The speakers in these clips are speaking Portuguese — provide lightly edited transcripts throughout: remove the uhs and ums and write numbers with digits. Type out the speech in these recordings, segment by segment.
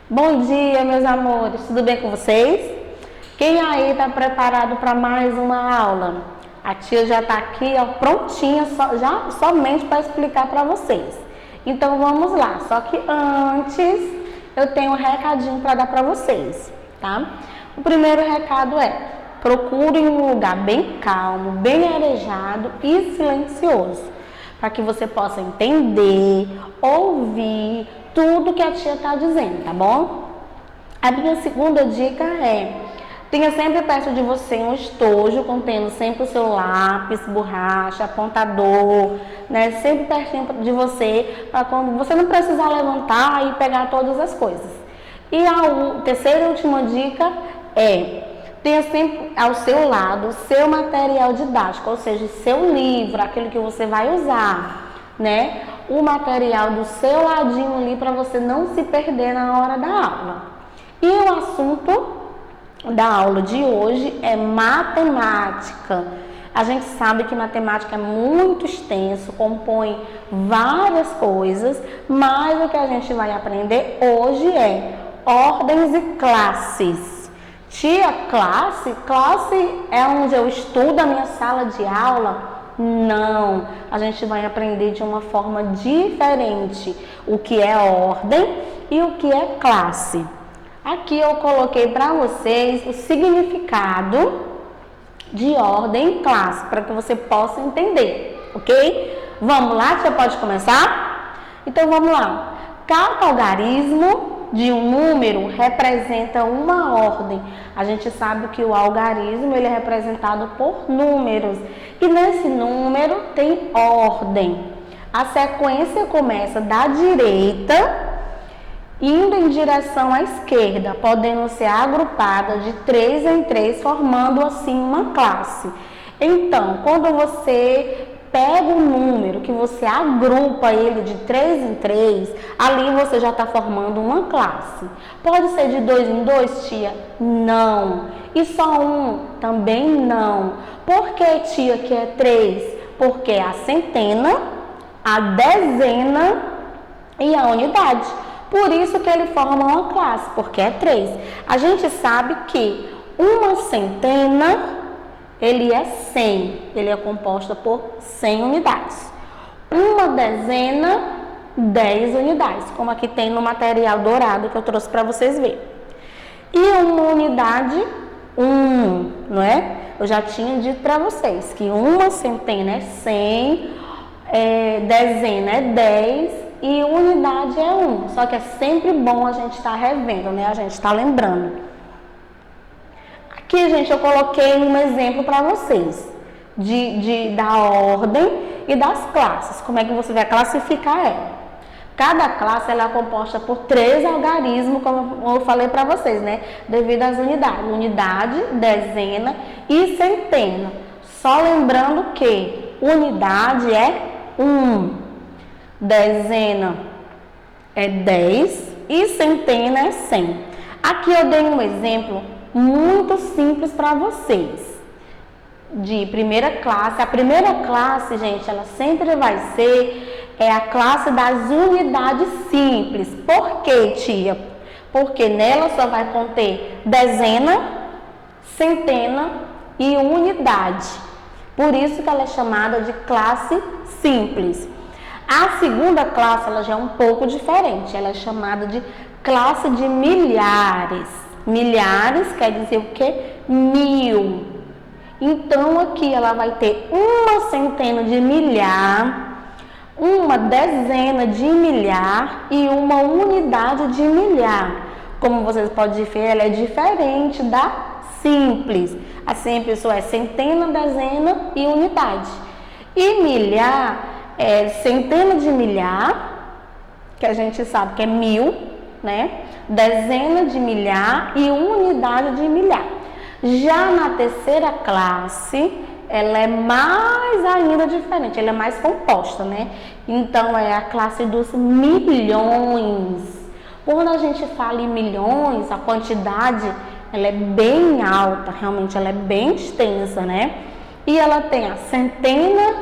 Bom dia, meus amores, tudo bem com vocês? Quem aí está preparado para mais uma aula? A tia já está aqui, ó, prontinha, somente para explicar para vocês. Então vamos lá, só que antes eu tenho um recadinho para dar para vocês, tá? O primeiro recado é: procurem um lugar bem calmo, bem arejado e silencioso, para que você possa entender, ouvir tudo que a tia está dizendo, tá bom? A minha segunda dica é: tenha sempre perto de você um estojo contendo sempre o seu lápis, borracha, apontador, né? Sempre pertinho de você, para quando você não precisar levantar e pegar todas as coisas. E a terceira e última dica é: tenha sempre ao seu lado o seu material didático, ou seja, seu livro, aquilo que você vai usar, né? O material do seu ladinho ali para você não se perder na hora da aula. E o assunto da aula de hoje é matemática. A gente sabe que matemática é muito extenso, compõe várias coisas, mas o que a gente vai aprender hoje é ordens e classes. Tia, classe é onde eu estudo a minha sala de aula? Não, a gente vai aprender de uma forma diferente o que é ordem e o que é classe. Aqui eu coloquei para vocês o significado de ordem e classe, para que você possa entender, ok? Vamos lá, tia, pode começar? Então vamos lá. Cada algarismo de um número representa uma ordem. A gente sabe que o algarismo ele é representado por números e nesse número tem ordem. A sequência começa da direita indo em direção à esquerda, podendo ser agrupada de 3 em 3, formando assim uma classe. Então, quando você pega um número que você agrupa ele de 3 em 3, ali você já está formando uma classe. Pode ser de 2 em 2, tia? Não. E só um? Também não. Por que, tia, que é 3? Porque é a centena, a dezena e a unidade. Por isso que ele forma uma classe, porque é 3. A gente sabe que uma centena ele é 100, ele é composta por 100 unidades. Uma dezena, 10 unidades, como aqui tem no material dourado que eu trouxe para vocês verem. E uma unidade, 1, não é? Eu já tinha dito para vocês que uma centena é 100, dezena é 10 e unidade é 1. Só que é sempre bom a gente estar revendo, né? A gente está lembrando. Aqui, gente, eu coloquei um exemplo para vocês da ordem e das classes. Como é que você vai classificar ela? Cada classe ela é composta por 3 algarismos, como eu falei para vocês, né? Devido às unidades. Unidade, dezena e centena. Só lembrando que unidade é 1, dezena é 10 e centena é 100. Aqui eu dei um exemplo muito simples para vocês de primeira classe. A primeira classe, gente, ela sempre vai ser a classe das unidades simples. Por quê, tia? Porque nela só vai conter dezena, centena e unidade. Por isso que ela é chamada de classe simples. A segunda classe ela já é um pouco diferente. Ela é chamada de classe de milhares. Milhares quer dizer o quê? 1000. Então aqui ela vai ter uma centena de milhar, uma dezena de milhar e uma unidade de milhar. Como vocês podem ver, ela é diferente da simples. A simples só é centena, dezena e unidade. E milhar é centena de milhar, que a gente sabe que é 1000, né? Dezena de milhar e unidade de milhar. Já na terceira classe, ela é mais ainda diferente, ela é mais composta, né? Então, é a classe dos milhões. Quando a gente fala em milhões, a quantidade, ela é bem alta, realmente ela é bem extensa, né? E ela tem a centena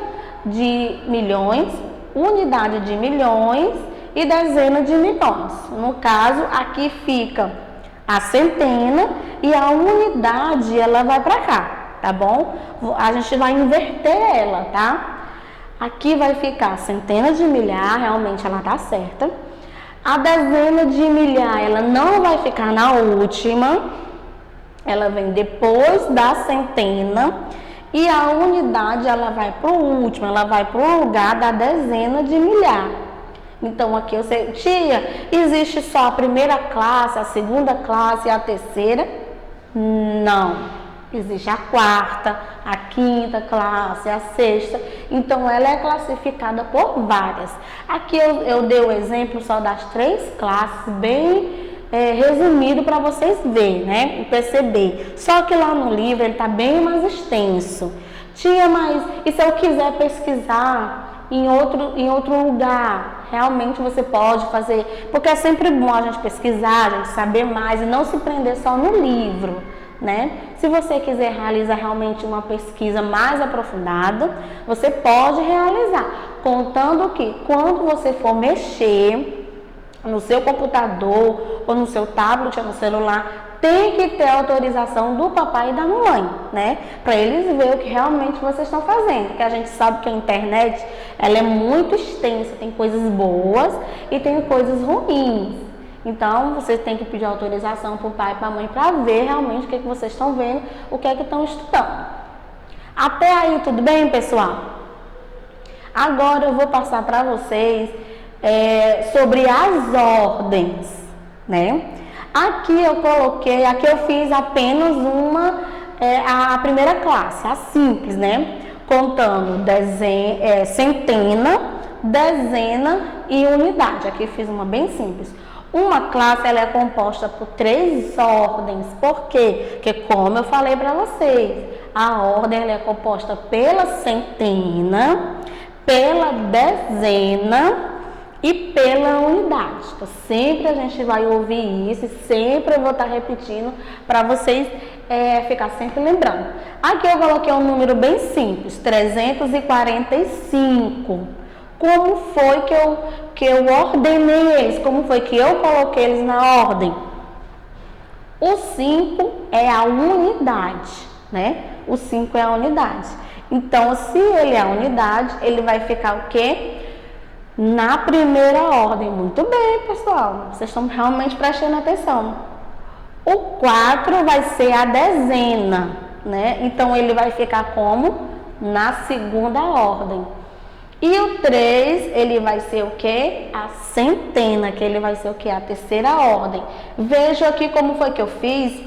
de milhões, unidade de milhões e dezena de milhões. No caso, aqui fica a centena e a unidade, ela vai para cá, tá bom? A gente vai inverter ela, tá? Aqui vai ficar centena de milhar, realmente ela tá certa. A dezena de milhar, ela não vai ficar na última, ela vem depois da centena. E a unidade, ela vai para o último, ela vai para o lugar da dezena de milhar. Então, aqui eu sei, tia, existe só a primeira classe, a segunda classe e a terceira? Não. Existe a quarta, a quinta classe, a sexta. Então, ela é classificada por várias. Aqui eu dei o exemplo só das 3 classes, bem resumido para vocês verem, né? E perceber. Só que lá no livro ele está bem mais extenso. Tia, mas e se eu quiser pesquisar em outro lugar? Realmente você pode fazer, porque é sempre bom a gente pesquisar, a gente saber mais e não se prender só no livro, né? Se você quiser realizar realmente uma pesquisa mais aprofundada, você pode realizar, contando que quando você for mexer no seu computador ou no seu tablet ou no celular, tem que ter autorização do papai e da mamãe, né? Para eles verem o que realmente vocês estão fazendo. Porque a gente sabe que a internet, ela é muito extensa, tem coisas boas e tem coisas ruins. Então, vocês têm que pedir autorização para o pai e para a mãe para ver realmente o que vocês estão vendo, o que é que estão estudando. Até aí, tudo bem, pessoal? Agora eu vou passar para vocês sobre as ordens, né? Aqui eu fiz apenas a primeira classe, a simples, né? Contando centena, dezena e unidade. Aqui fiz uma bem simples. Uma classe, ela é composta por 3 ordens. Por quê? Porque, como eu falei para vocês, a ordem ela é composta pela centena, pela dezena e pela unidade. Então, sempre a gente vai ouvir isso e sempre eu vou estar repetindo para vocês ficar sempre lembrando. Aqui eu coloquei um número bem simples, 345. Como foi que eu ordenei eles? Como foi que eu coloquei eles na ordem? O 5 é a unidade, né? O 5 é a unidade. Então, se ele é a unidade, ele vai ficar o quê? Na primeira ordem. Muito bem, pessoal. Vocês estão realmente prestando atenção. O 4 vai ser a dezena, né? Então, ele vai ficar como? Na segunda ordem. E o 3, ele vai ser o quê? A centena, que ele vai ser o quê? A terceira ordem. Veja aqui como foi que eu fiz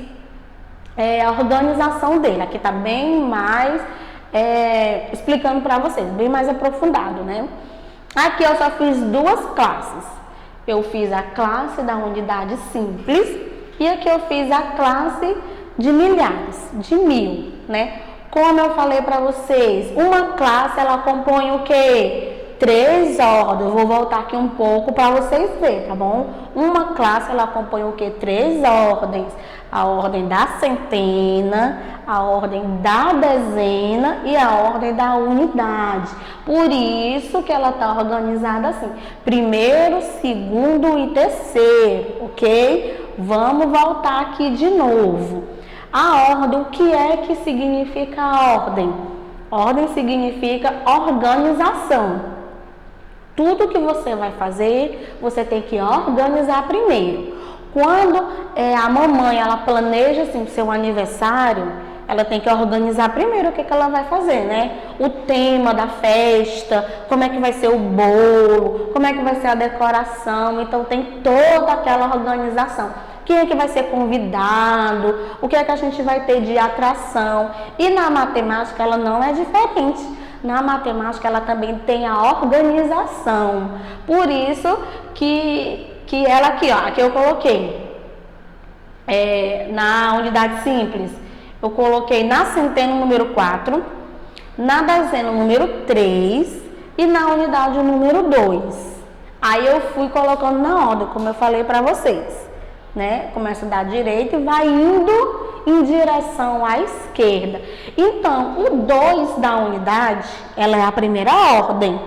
a organização dele. Aqui tá bem mais explicando para vocês, bem mais aprofundado, né? Aqui eu só fiz 2 classes. Eu fiz a classe da unidade simples e aqui eu fiz a classe de milhares, de 1000, né? Como eu falei para vocês, uma classe ela compõe o quê? 3 ordens. Eu vou voltar aqui um pouco para vocês verem, tá bom? Uma classe ela compõe o quê? 3 ordens. A ordem da centena, a ordem da dezena e a ordem da unidade. Por isso que ela está organizada assim: primeiro, segundo e terceiro, ok? Vamos voltar aqui de novo. A ordem, o que é que significa a ordem? Ordem significa organização. Tudo que você vai fazer, você tem que organizar primeiro. Quando a mamãe ela planeja assim, o seu aniversário, ela tem que organizar primeiro o que ela vai fazer, né? O tema da festa, como é que vai ser o bolo, como é que vai ser a decoração. Então tem toda aquela organização. Quem é que vai ser convidado, o que é que a gente vai ter de atração. E na matemática ela não é diferente. Na matemática ela também tem a organização. Por isso que ela aqui, ó, aqui eu coloquei na unidade simples, eu coloquei na centena o número 4, na dezena o número 3 e na unidade o número 2. Aí eu fui colocando na ordem, como eu falei para vocês, né? Começa da direita e vai indo em direção à esquerda. Então, o 2 da unidade, ela é a primeira ordem.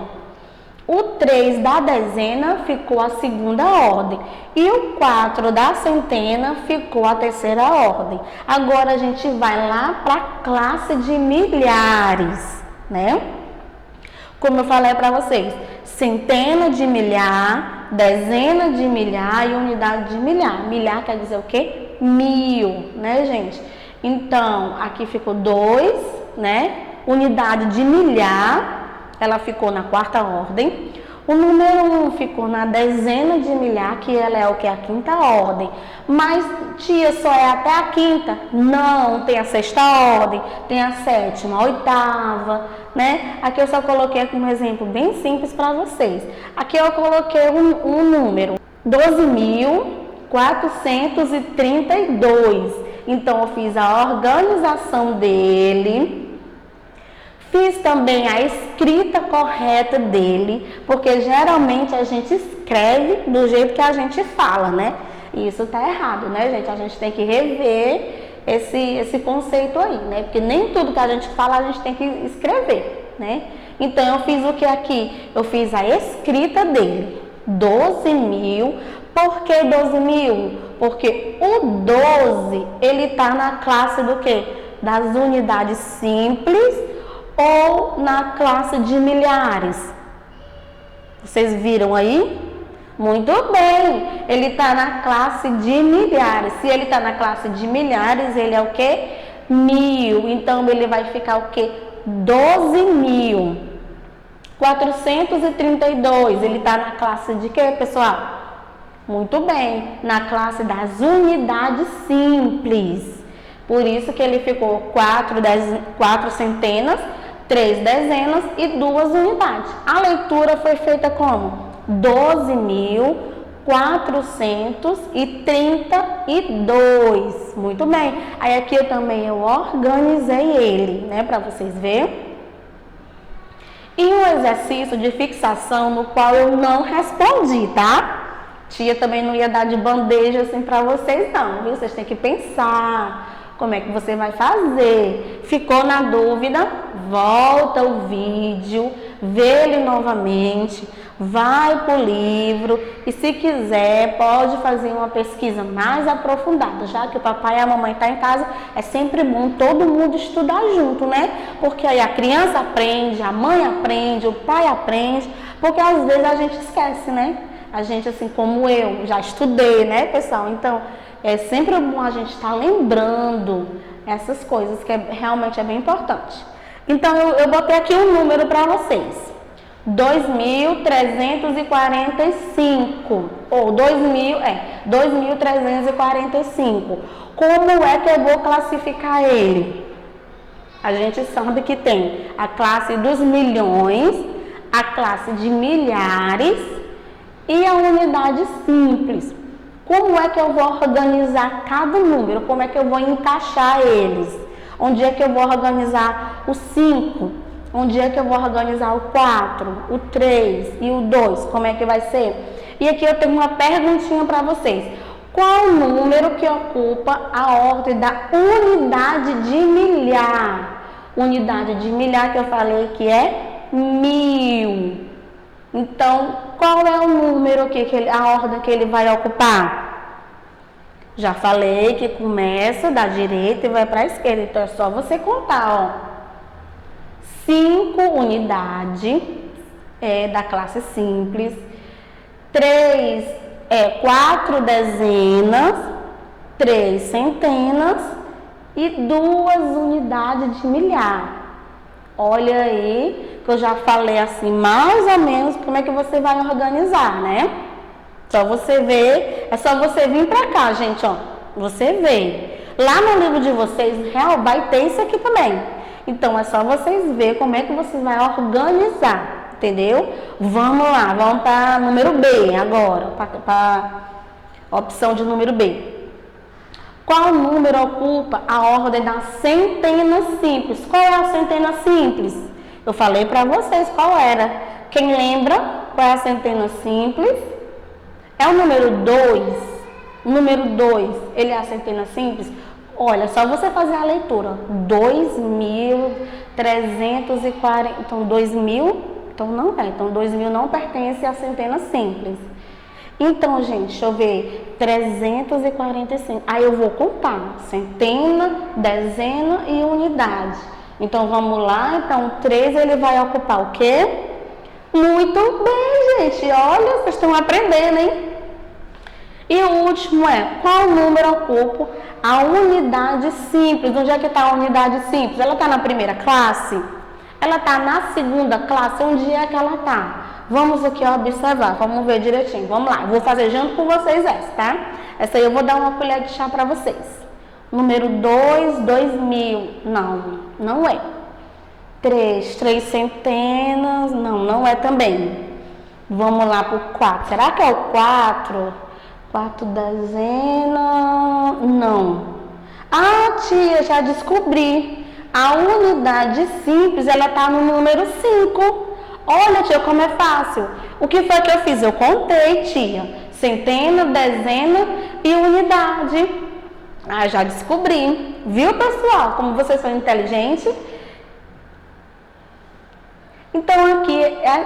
O 3 da dezena ficou a segunda ordem. E o 4 da centena ficou a terceira ordem. Agora a gente vai lá para a classe de milhares, né? Como eu falei para vocês, centena de milhar, dezena de milhar e unidade de milhar. Milhar quer dizer o quê? 1000, né, gente? Então, aqui ficou 2, né? Unidade de milhar, ela ficou na quarta ordem. O número 1 ficou na dezena de milhar, que ela é o que? A quinta ordem. Mas, tia, só é até a quinta? Não, tem a sexta ordem, tem a sétima, a oitava, né? Aqui eu só coloquei como exemplo bem simples para vocês. Aqui eu coloquei um número, 12.432. Então, eu fiz a organização dele. Fiz também a escrita correta dele, porque geralmente a gente escreve do jeito que a gente fala, né? E isso tá errado, né, gente? A gente tem que rever esse conceito aí, né? Porque nem tudo que a gente fala a gente tem que escrever, né? Então, eu fiz o que aqui? Eu fiz a escrita dele, 12.000. Por que 12.000? Porque o 12, ele tá na classe do quê? Das unidades simples ou na classe de milhares. Vocês viram aí? Muito bem, ele está na classe de milhares. Se ele está na classe de milhares, ele é o quê? 1000. Então, ele vai ficar o quê? 12.432. Ele está na classe de quê, pessoal? Muito bem, na classe das unidades simples. Por isso que ele ficou 4 centenas, 3 dezenas e 2 unidades. A leitura foi feita como? 12.432. Muito bem. Aí aqui eu também organizei ele, né, para vocês verem. E um exercício de fixação no qual eu não respondi, tá? Tia também não ia dar de bandeja assim para vocês não, viu? Vocês têm que pensar como é que você vai fazer. Ficou na dúvida? Volta o vídeo, vê ele novamente, vai para o livro e se quiser pode fazer uma pesquisa mais aprofundada, já que o papai e a mamãe estão em casa, é sempre bom todo mundo estudar junto, né? Porque aí a criança aprende, a mãe aprende, o pai aprende, porque às vezes a gente esquece, né? A gente, assim como eu, já estudei, né, pessoal? Então, é sempre bom a gente estar lembrando essas coisas, que realmente é bem importante. Então, eu botei aqui um número para vocês. 2.345. Ou 2.345. Como é que eu vou classificar ele? A gente sabe que tem a classe dos milhões, a classe de milhares e a unidade simples. Como é que eu vou organizar cada número? Como é que eu vou encaixar eles? Onde é que eu vou organizar o 5? Onde é que eu vou organizar o 4, o 3 e o 2? Como é que vai ser? E aqui eu tenho uma perguntinha para vocês. Qual o número que ocupa a ordem da unidade de milhar? Unidade de milhar que eu falei que é 1000. Então, qual é o número a ordem que ele vai ocupar? Já falei que começa da direita e vai para a esquerda, então é só você contar, ó. 5 unidades da classe simples, 4 dezenas, 3 centenas e 2 unidades de milhar. Olha aí, que eu já falei assim, mais ou menos, como é que você vai organizar, né? Só você ver, é só você vir pra cá, gente, ó. Você vê. Lá no livro de vocês, vai ter isso aqui também. Então, é só vocês ver como é que vocês vão organizar, entendeu? Vamos lá, vamos para número B agora, para a opção de número B. Qual número ocupa a ordem da centena simples? Qual é a centena simples? Eu falei para vocês qual era. Quem lembra qual é a centena simples? É o número 2. O número 2, ele é a centena simples? Olha, só você fazer a leitura. 2.340. Então, 2.000 Então não é. Então 2.000 não pertence à centena simples. Então, gente, deixa eu ver. 345. Aí eu vou contar. Centena, dezena e unidade. Então vamos lá. Então 3 ele vai ocupar o quê? Muito bem, gente. Olha, vocês estão aprendendo, hein? E o último é, qual número ocupa a unidade simples? Onde é que está a unidade simples? Ela está na primeira classe? Ela está na segunda classe? Onde é que ela está? Vamos aqui observar, vamos ver direitinho. Vamos lá, eu vou fazer junto com vocês essa, tá? Essa aí eu vou dar uma colher de chá para vocês. Número 2, 2.000. Não, não é. 3, 3 centenas. Não, não é também. Vamos lá para o 4. Será que é o 4? 4 dezenas. Não. Ah, tia, já descobri. A unidade simples, ela está no número 5. Olha, tia, como é fácil. O que foi que eu fiz? Eu contei, tia. Centena, dezena e unidade. Ah, já descobri. Viu, pessoal? Como vocês são inteligentes. Então,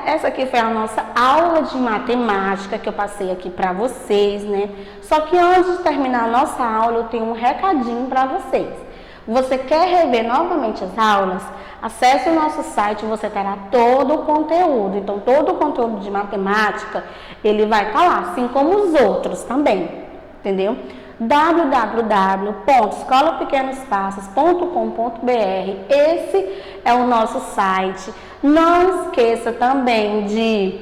essa aqui foi a nossa aula de matemática que eu passei aqui para vocês, né? Só que antes de terminar a nossa aula, eu tenho um recadinho para vocês. Você quer rever novamente as aulas? Acesse o nosso site, você terá todo o conteúdo. Então, todo o conteúdo de matemática, ele vai estar lá, assim como os outros também, entendeu? www.escolapequenospassos.com.br. Esse é o nosso site. Não esqueça também de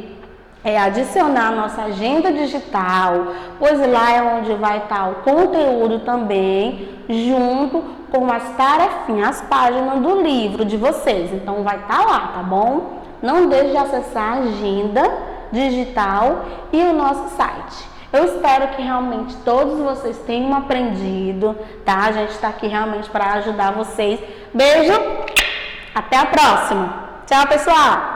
adicionar a nossa agenda digital, pois lá é onde vai estar o conteúdo também, junto com as tarefinhas, as páginas do livro de vocês. Então vai estar lá, tá bom? Não deixe de acessar a agenda digital e o nosso site. Eu espero que realmente todos vocês tenham aprendido, tá? A gente está aqui realmente para ajudar vocês. Beijo, até a próxima. Tchau, pessoal!